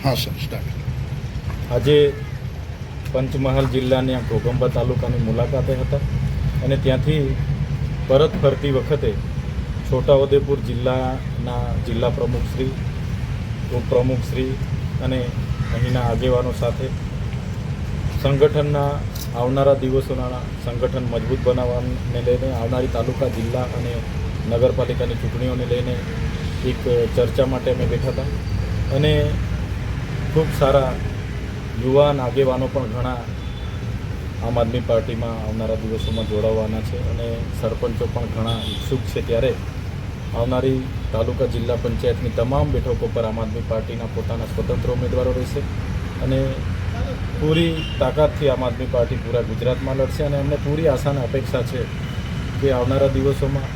हाँ sir start. આજે પંચમહાલ જિલ્લાના ઘોઘંબા તાલુકાની મુલાકાતે હતા અને ત્યાંથી પરત ફરતી વખતે છોટાઉદેપુર જિલ્લાના જિલ્લા પ્રમુખશ્રી, ઉપપ્રમુખશ્રી અને અહીંના આગેવાનો સાથે સંગઠનના આવનારા દિવસોના સંગઠન મજબૂત બનાવવાને લઈને આવનારી તાલુકા, જિલ્લા અને નગરપાલિકાની ચૂંટણીઓને લઈને એક ચર્ચા માટે અમે બેઠા હતા અને ખૂબ સારા યુવાન આગેવાનો પણ ઘણા આમ આદમી પાર્ટીમાં આવનારા દિવસોમાં જોડાવાના છે અને સરપંચો પણ ઘણા ઇચ્છુક છે. ત્યારે આવનારી તાલુકા, જિલ્લા પંચાયતની તમામ બેઠકો પર આમ આદમી પાર્ટીના પોતાના સ્વતંત્ર ઉમેદવારો રહેશે અને પૂરી તાકાતથી આમ આદમી પાર્ટી પૂરા ગુજરાતમાં લડશે અને અમને પૂરી આશા અને અપેક્ષા છે કે આવનારા દિવસોમાં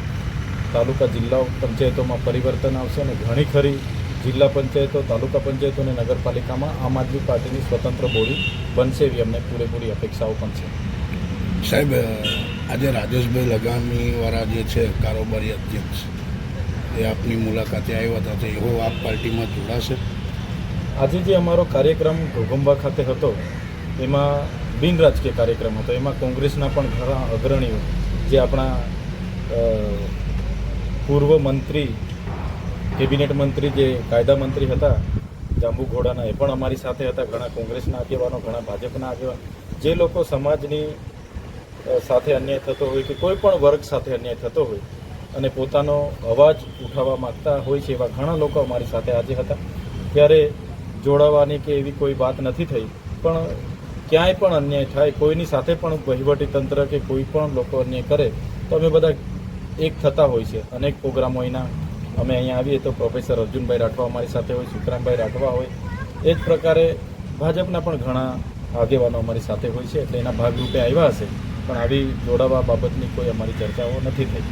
તાલુકા, જિલ્લા પંચાયતોમાં પરિવર્તન આવશે અને ઘણી ખરી જિલ્લા પંચાયતો, તાલુકા પંચાયતો અને નગરપાલિકામાં આમ આદમી પાર્ટીની સ્વતંત્ર બોડી બનશે એવી અમને પૂરેપૂરી અપેક્ષાઓ પણ છે. સાહેબ, આજે રાજેશભાઈ લગામીવાળા જે છે કારોબારી અધ્યક્ષ, એ આપની મુલાકાતે આવ્યા હતા, તો એવો આપ પાર્ટીમાં જોડાશે? આજે જે અમારો કાર્યક્રમ ઘોઘંબા ખાતે હતો એમાં બિન રાજકીય કાર્યક્રમ હતો. એમાં કોંગ્રેસના પણ ઘણા અગ્રણીઓ, જે આપણા પૂર્વ મંત્રી, કેબિનેટ મંત્રી, જે કાયદા મંત્રી હતા જાંબુઘોડાના, એ પણ અમારી સાથે હતા. ઘણા કોંગ્રેસના આગેવાનો, ઘણા ભાજપના આગેવાનો, જે લોકો સમાજની સાથે અન્યાય થતો હોય કે કોઈ પણ વર્ગ સાથે અન્યાય થતો હોય અને પોતાનો અવાજ ઉઠાવવા માગતા હોય છે, એવા ઘણા લોકો અમારી સાથે આજે હતા. ત્યારે જોડાવાની કે એવી કોઈ વાત નથી થઈ, પણ ક્યાંય પણ અન્યાય થાય, કોઈની સાથે પણ વહીવટીતંત્ર કે કોઈ પણ લોકો અન્યાય કરે તો અમે બધા એક થતા હોય છે. અનેક પ્રોગ્રામો અહીંના અમે અહીંયા આવીએ તો પ્રોફેસર અર્જુનભાઈ રાઠવા અમારી સાથે હોય, સુખરામભાઈ રાઠવા હોય, એ જ પ્રકારે ભાજપના પણ ઘણા આગેવાનો અમારી સાથે હોય છે. એટલે એના ભાગરૂપે આવ્યા હશે, પણ આવી જોડાવા બાબતની કોઈ અમારી ચર્ચાઓ નથી થઈ.